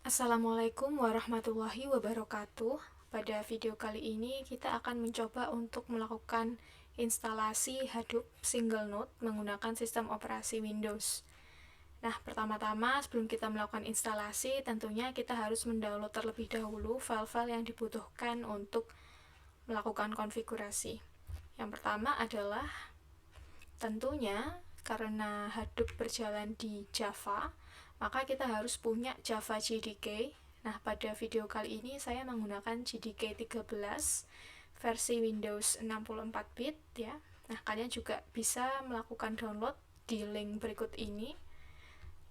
Assalamualaikum warahmatullahi wabarakatuh. Pada video kali ini kita akan mencoba untuk melakukan instalasi Hadoop Single Node menggunakan sistem operasi Windows. Nah, pertama-tama sebelum kita melakukan instalasi, tentunya kita harus mendownload terlebih dahulu file-file yang dibutuhkan untuk melakukan konfigurasi. Yang pertama adalah tentunya karena Hadoop berjalan di Java, maka kita harus punya Java JDK. Nah, pada video kali ini saya menggunakan JDK 13 versi Windows 64-bit ya. Nah, kalian juga bisa melakukan download di link berikut ini.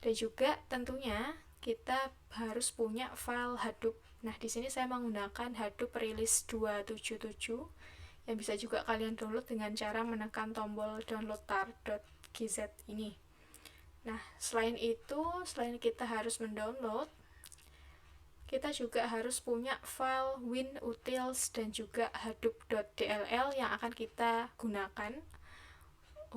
Dan juga tentunya kita harus punya file Hadoop. Nah, di sini saya menggunakan Hadoop Release 277 yang bisa juga kalian download dengan cara menekan tombol download tar.gz ini. Nah, selain itu, selain kita harus mendownload, kita juga harus punya file winutils dan juga hadoop.dll yang akan kita gunakan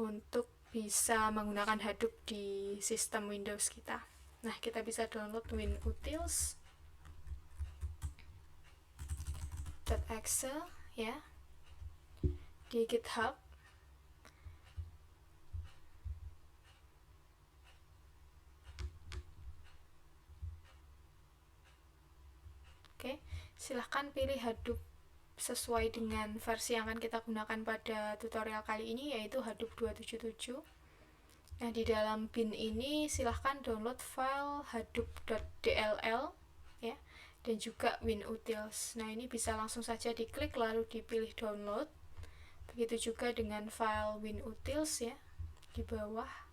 untuk bisa menggunakan Hadoop di sistem Windows kita. Nah, kita bisa download winutils.exe ya di GitHub. Oke, silahkan pilih Hadoop sesuai dengan versi yang akan kita gunakan pada tutorial kali ini, yaitu Hadoop 277. Nah, di dalam bin ini silahkan download file hadoop.dll ya, dan juga winutils. Nah, ini bisa langsung saja diklik lalu dipilih download. Begitu juga dengan file winutils ya, di bawah.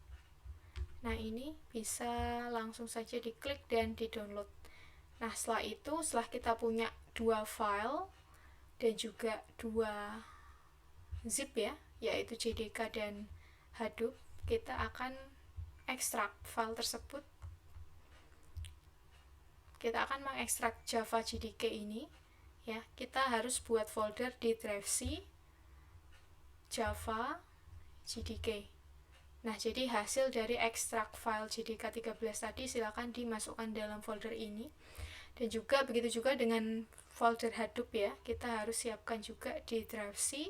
Nah, ini bisa langsung saja diklik dan di-download. Nah, setelah itu, setelah kita punya dua file dan juga dua zip ya, yaitu JDK dan Hadoop, kita akan ekstrak file tersebut. Kita akan mengekstrak Java JDK ini ya. Kita harus buat folder di drive C Java JDK. Nah, jadi hasil dari ekstrak file JDK 13 tadi silakan dimasukkan dalam folder ini. Dan juga begitu juga dengan folder Hadoop ya, kita harus siapkan juga di drive C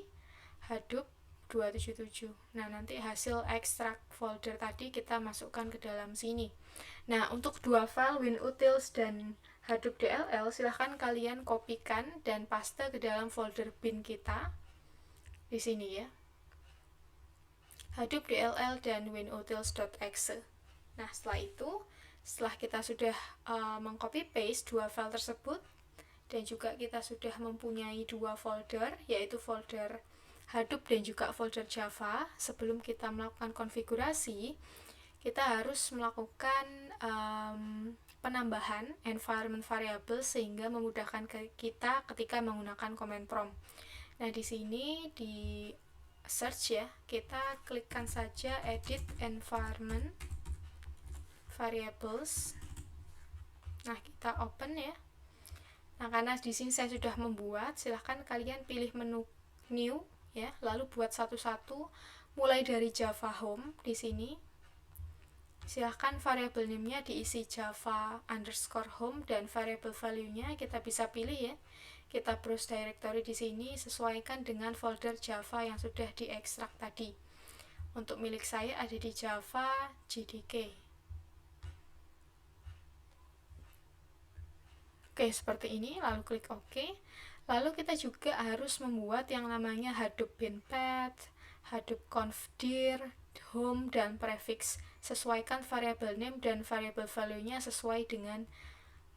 Hadoop 277. Nah, nanti hasil ekstrak folder tadi kita masukkan ke dalam sini. Nah, untuk dua file winutils dan Hadoop DLL silahkan kalian kopikan dan paste ke dalam folder bin kita di sini ya, Hadoop DLL dan winutils.exe. Nah, setelah kita sudah mengcopy paste dua file tersebut dan juga kita sudah mempunyai dua folder, yaitu folder Hadoop dan juga folder Java, sebelum kita melakukan konfigurasi, kita harus melakukan penambahan environment variable sehingga memudahkan kita ketika menggunakan command prompt. Nah, di sini di search ya, kita klikkan saja edit environment variables. Nah, kita open ya. Nah, karena di sini saya sudah membuat, silahkan kalian pilih menu new ya, lalu buat satu-satu mulai dari Java Home di sini. Silahkan variable name-nya diisi Java underscore home dan variable value-nya kita bisa pilih ya. Kita browse directory di sini, sesuaikan dengan folder Java yang sudah diekstrak tadi. Untuk milik saya ada di Java JDK. Oke, seperti ini, lalu klik OK. Lalu kita juga harus membuat yang namanya Hadoop binpath, Hadoop confdir, home, dan prefix. Sesuaikan variable name dan variable value-nya sesuai dengan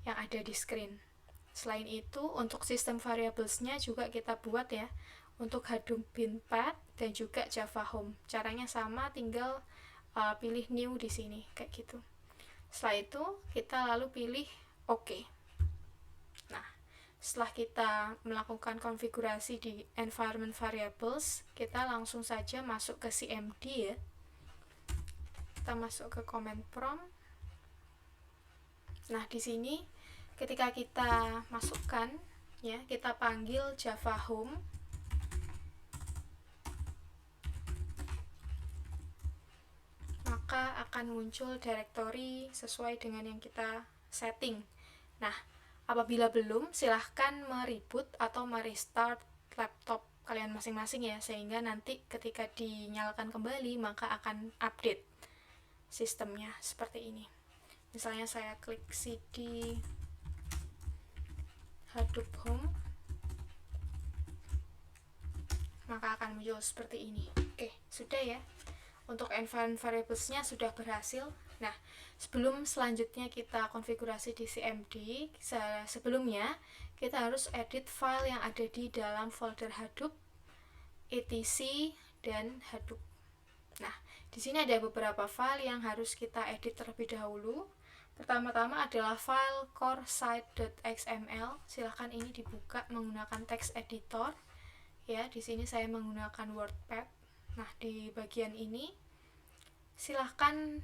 yang ada di screen. Selain itu, untuk sistem variables-nya juga kita buat ya, untuk Hadoop binpath dan juga Java Home. Caranya sama, tinggal pilih new di sini, kayak gitu. Setelah itu, kita lalu pilih OK. Nah, setelah kita melakukan konfigurasi di environment variables, kita langsung saja masuk ke cmd ya. Kita masuk ke command prompt. Nah, di sini ketika kita masukkan ya, kita panggil Java Home. Maka akan muncul directory sesuai dengan yang kita setting. Nah, apabila belum, silahkan mereboot atau merestart laptop kalian masing-masing ya, sehingga nanti ketika dinyalakan kembali maka akan update sistemnya seperti ini. Misalnya saya klik cd Hadoop Home, maka akan muncul seperti ini. Oke, sudah ya. Untuk environment variables-nya sudah berhasil. Nah, sebelum selanjutnya kita konfigurasi di CMD, sebelumnya kita harus edit file yang ada di dalam folder Hadoop, etc, dan Hadoop. Nah, di sini ada beberapa file yang harus kita edit terlebih dahulu. Pertama-tama adalah file core site.xml. Silahkan ini dibuka menggunakan text editor. Ya, di sini saya menggunakan WordPad. Nah, di bagian ini silahkan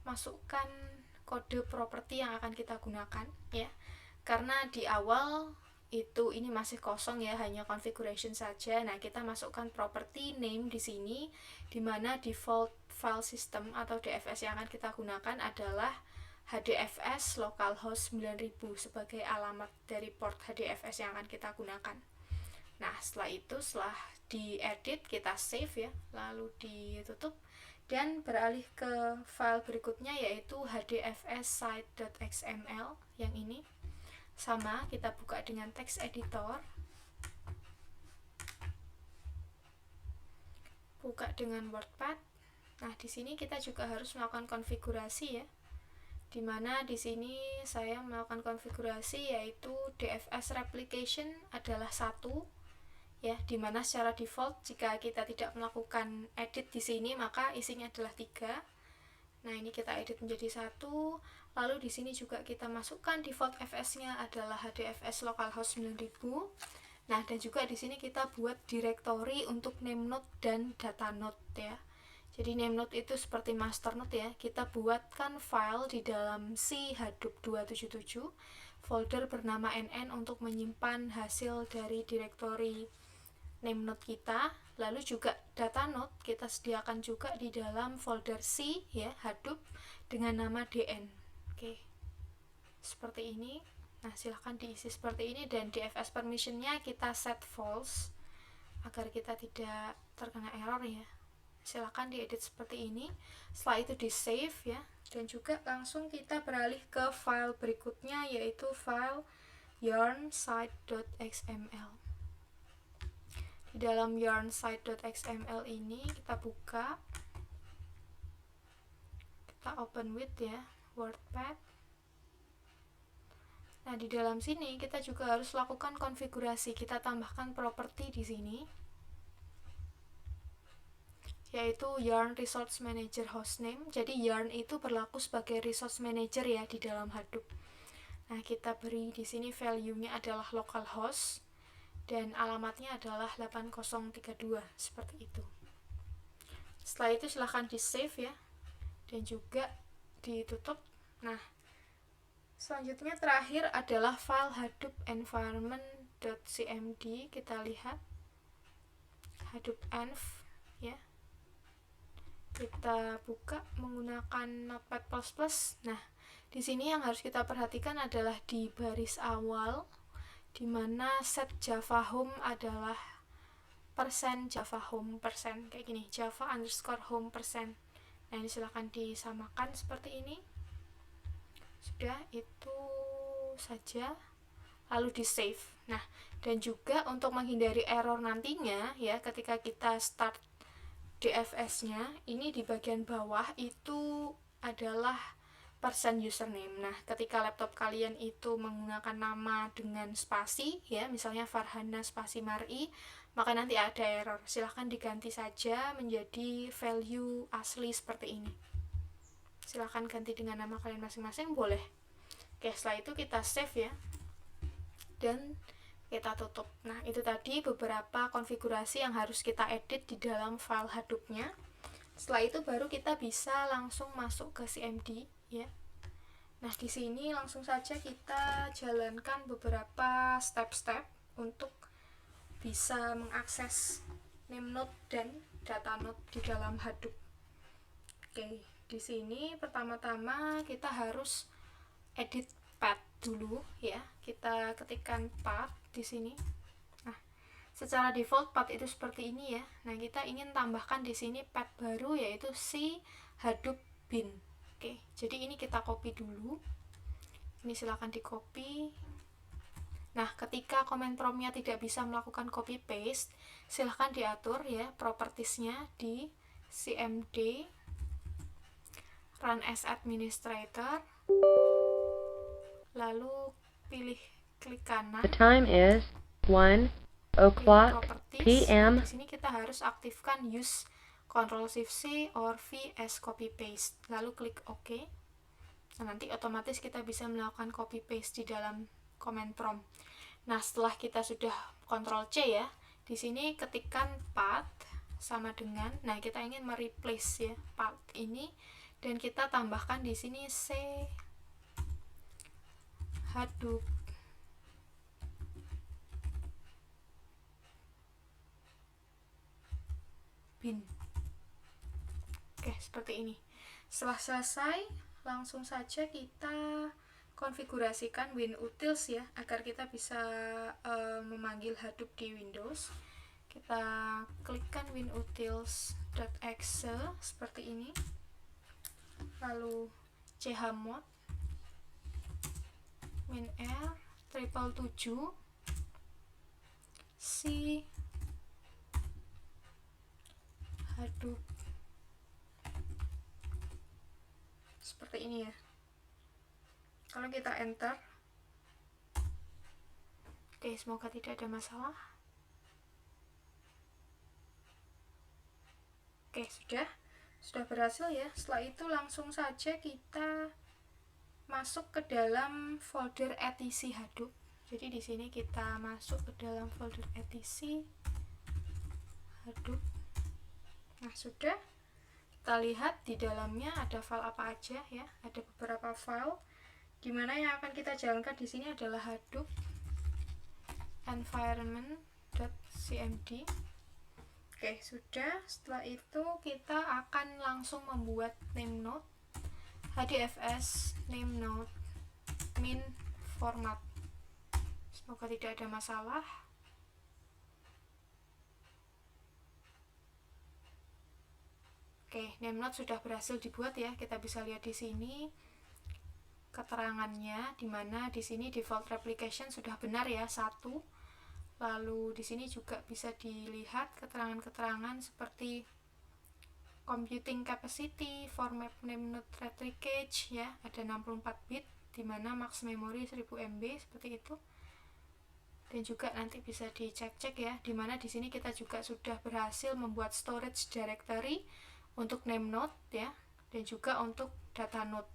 masukkan kode properti yang akan kita gunakan ya. Karena di awal itu ini masih kosong ya, hanya configuration saja. Nah, kita masukkan property name di sini, di mana default file system atau DFS yang akan kita gunakan adalah HDFS localhost 9000 sebagai alamat dari port HDFS yang akan kita gunakan. Nah, setelah itu, setelah diedit, kita save ya, lalu ditutup dan beralih ke file berikutnya yaitu hdfs site.xml yang ini. Sama, kita buka dengan text editor, buka dengan WordPad. Nah, di sini kita juga harus melakukan konfigurasi ya, dimana di sini saya melakukan konfigurasi yaitu DFS replication adalah 1 ya, dimana secara default jika kita tidak melakukan edit di sini maka isinya adalah 3. Nah, ini kita edit menjadi 1. Lalu di sini juga kita masukkan default FS-nya adalah HDFS localhost 9000. Nah, dan juga di sini kita buat directory untuk name node dan data node ya. Jadi name node itu seperti master node ya. Kita buatkan file di dalam C Hadoop 277 folder bernama nn untuk menyimpan hasil dari directory name node kita. Lalu juga data node kita sediakan juga di dalam folder C ya, Hadoop dengan nama dn. Oke, seperti ini. Nah, silahkan diisi seperti ini dan DFS permissionnya kita set false agar kita tidak terkena error ya. Silahkan diedit seperti ini. Setelah itu di save ya, dan juga langsung kita beralih ke file berikutnya yaitu file yarn site.xml. Di dalam yarn site.xml ini kita buka, kita open with ya WordPad. Nah, di dalam sini kita juga harus lakukan konfigurasi. Kita tambahkan properti di sini yaitu yarn resource manager hostname. Jadi yarn itu berlaku sebagai resource manager ya di dalam Hadoop. Nah, kita beri di sini value-nya adalah localhost dan alamatnya adalah 8032 seperti itu. Setelah itu silahkan di save ya dan juga ditutup. Nah, selanjutnya terakhir adalah file hadoop environment.cmd. Kita lihat hadoop env ya. Kita buka menggunakan Notepad++. Nah, di sini yang harus kita perhatikan adalah di baris awal, di mana set Java Home adalah %Java Home %, kayak gini, Java _home %. Nah, ini silahkan disamakan seperti ini. Sudah, itu saja. Lalu di save. Nah, dan juga untuk menghindari error nantinya ya, ketika kita start DFS-nya, ini di bagian bawah itu adalah %username. Nah, ketika laptop kalian itu menggunakan nama dengan spasi ya, misalnya Farhana spasi Mar'i, maka nanti ada error. Silahkan diganti saja menjadi value asli seperti ini. Silahkan ganti dengan nama kalian masing-masing, boleh. Oke, setelah itu kita save ya dan kita tutup. Nah, itu tadi beberapa konfigurasi yang harus kita edit di dalam file Hadoop-nya. Setelah itu baru kita bisa langsung masuk ke CMD ya. Nah, di sini langsung saja kita jalankan beberapa step-step untuk bisa mengakses name node dan data node di dalam Hadoop. Oke, di sini pertama-tama kita harus edit path dulu ya. Kita ketikkan path di sini. Nah, secara default path itu seperti ini ya. Nah, kita ingin tambahkan di sini path baru yaitu si Hadoop bin. Oke, jadi ini kita copy dulu. Ini silahkan di copy. Nah, ketika command prompt-nya tidak bisa melakukan copy paste, silahkan diatur ya propertiesnya di cmd run as administrator, lalu pilih klik kanan. The time is 1 o'clock p.m. Di sini kita harus aktifkan use Ctrl+Shift+C or V as copy paste. Lalu klik OK. Nah, nanti otomatis kita bisa melakukan copy paste di dalam command prompt. Nah, setelah kita sudah Ctrl+C ya, di sini ketikkan path sama dengan, nah kita ingin mereplace ya path ini, dan kita tambahkan di sini C Hadoop bin. Oke, seperti ini. Setelah selesai, langsung saja kita konfigurasikan WinUtils ya, agar kita bisa memanggil Hadoop di Windows. Kita klikkan winutils.exe seperti ini, lalu chmod minr 777 si Hadoop seperti ini ya. Kalau kita enter, oke, semoga tidak ada masalah. Oke, sudah berhasil ya. Setelah itu langsung saja kita masuk ke dalam folder etc Hadoop. Jadi di sini kita masuk ke dalam folder etc Hadoop. Nah, sudah. Kita lihat di dalamnya ada file apa aja ya. Ada beberapa file, dimana yang akan kita jalankan di sini adalah Hadoop environment.cmd. Oke, sudah. Setelah itu kita akan langsung membuat name node hdfs name node min format. Semoga tidak ada masalah. Oke, name node sudah berhasil dibuat ya. Kita bisa lihat di sini keterangannya, dimana di sini default replication sudah benar ya, 1. Lalu di sini juga bisa dilihat keterangan-keterangan seperti computing capacity, format name node replicated ya, ada 64 bit, dimana max memory 1000 MB seperti itu. Dan juga nanti bisa dicek-cek ya, dimana di sini kita juga sudah berhasil membuat storage directory untuk name node ya, dan juga untuk data node.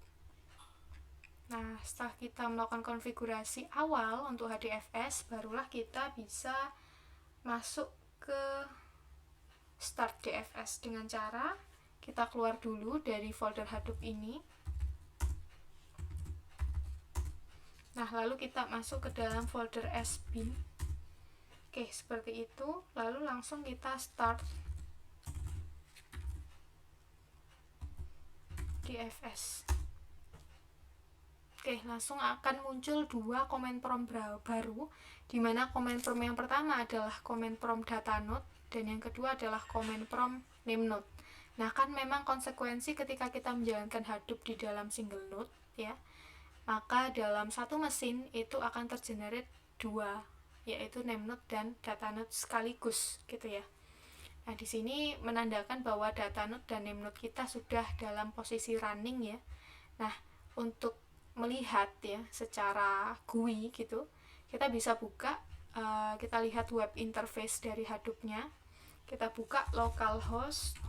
Nah, setelah kita melakukan konfigurasi awal untuk HDFS, barulah kita bisa masuk ke start DFS dengan cara kita keluar dulu dari folder Hadoop ini. Nah, lalu kita masuk ke dalam folder sbin. Oke, seperti itu. Lalu langsung kita start DFS. Oke, langsung akan muncul 2 command prompt baru, dimana command prompt yang pertama adalah command prompt data node, dan yang kedua adalah command prompt name node. Nah, kan memang konsekuensi ketika kita menjalankan Hadoop di dalam single node ya, maka dalam satu mesin itu akan tergenerate 2, yaitu name node dan data node sekaligus gitu ya. Nah, di sini menandakan bahwa data node dan name node kita sudah dalam posisi running ya. Nah, untuk melihat ya secara GUI gitu, kita bisa buka, kita lihat web interface dari Hadoop-nya. Kita buka localhost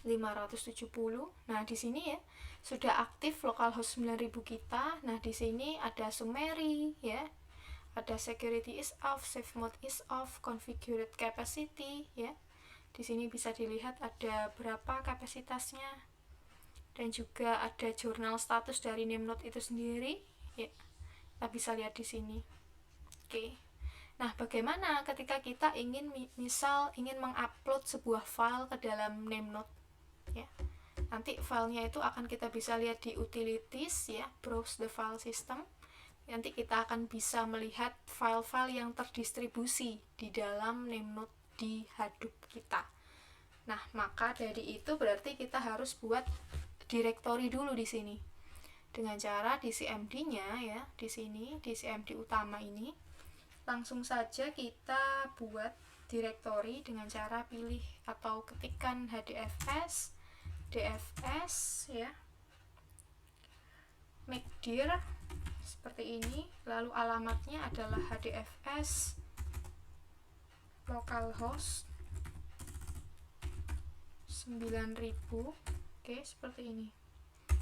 570. Nah, di sini ya sudah aktif localhost 9000 kita. Nah, di sini ada summary ya. Ada security is off, safe mode is off, configured capacity ya. Di sini bisa dilihat ada berapa kapasitasnya. Dan juga ada jurnal status dari name node itu sendiri ya. Kita bisa lihat di sini. Oke. Nah, bagaimana ketika kita ingin misal ingin mengupload sebuah file ke dalam name node ya. Nanti filenya itu akan kita bisa lihat di utilities ya, browse the file system. Nanti kita akan bisa melihat file-file yang terdistribusi di dalam NameNote di Hadoop kita. Nah, maka dari itu berarti kita harus buat directory dulu di sini. Dengan cara di cmd-nya ya, di sini di cmd utama ini langsung saja kita buat directory dengan cara pilih atau ketikkan hdfs dfs ya, make dir seperti ini, lalu alamatnya adalah hdfs localhost 9000. Oke, seperti ini.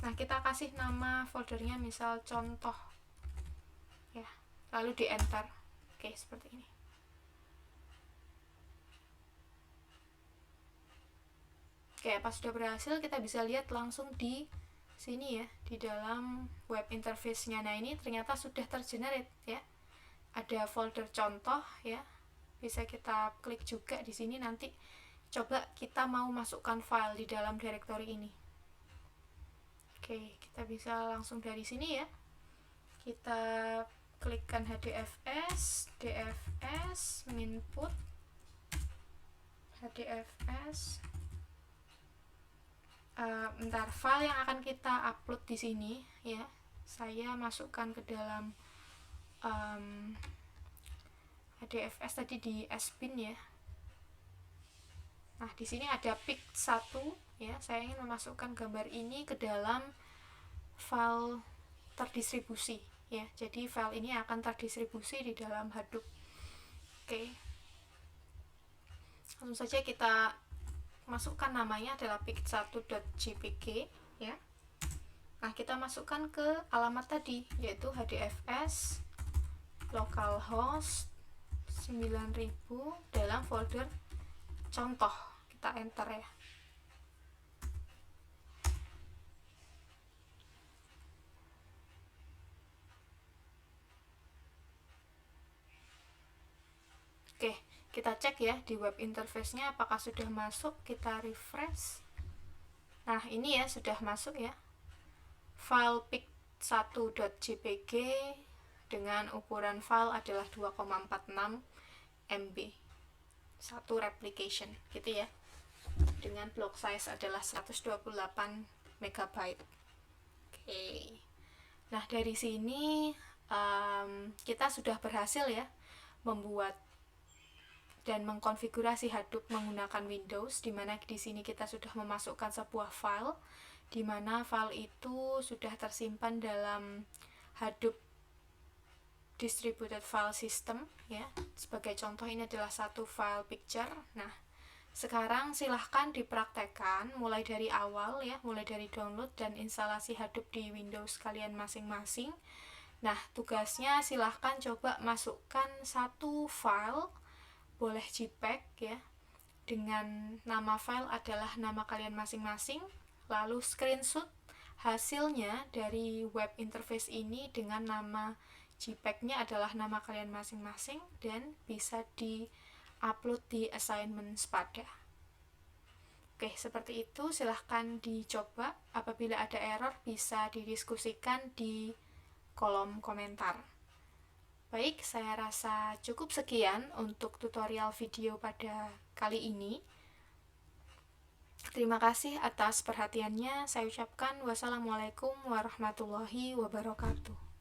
Nah, kita kasih nama foldernya misal contoh ya, lalu di enter. Oke, seperti ini. Oke, pas sudah berhasil kita bisa lihat langsung di sini ya, di dalam web interface-nya. Nah, ini ternyata sudah tergenerate ya. Ada folder contoh ya. Bisa kita klik juga di sini, nanti coba kita mau masukkan file di dalam directory ini. Oke, kita bisa langsung dari sini ya. Kita klikkan hdfs dfs minput hdfs. Bentar, file yang akan kita upload di sini ya, saya masukkan ke dalam hdfs tadi di sbin ya. Nah, di sini ada pic1 ya, saya ingin memasukkan gambar ini ke dalam file terdistribusi ya. Jadi file ini akan terdistribusi di dalam Hadoop. Oke. Langsung saja kita masukkan, namanya adalah pic1.jpg ya. Nah, kita masukkan ke alamat tadi yaitu hdfs localhost 9000 dalam folder contoh. Kita enter ya. Oke, kita cek ya di web interface-nya apakah sudah masuk. Kita refresh. Nah, ini ya sudah masuk ya. File pic1.jpg dengan ukuran file adalah 2,46 MB. Satu replication gitu ya. Dengan block size adalah 128 MB. Oke. Nah, dari sini kita sudah berhasil ya membuat dan mengkonfigurasi Hadoop menggunakan Windows, di mana di sini kita sudah memasukkan sebuah file, di mana file itu sudah tersimpan dalam Hadoop Distributed File System ya. Sebagai contoh, ini adalah satu file picture. Nah, sekarang silahkan dipraktekkan mulai dari awal ya, mulai dari download dan instalasi Hadoop di Windows kalian masing-masing. Nah, tugasnya silahkan coba masukkan satu file, boleh JPEG ya, dengan nama file adalah nama kalian masing-masing, lalu screenshot hasilnya dari web interface ini dengan nama JPEG-nya adalah nama kalian masing-masing, dan bisa di-upload di assignment Spada. Oke, seperti itu. Silahkan dicoba. Apabila ada error bisa didiskusikan di kolom komentar. Baik, saya rasa cukup sekian untuk tutorial video pada kali ini. Terima kasih atas perhatiannya. Saya ucapkan wassalamualaikum warahmatullahi wabarakatuh.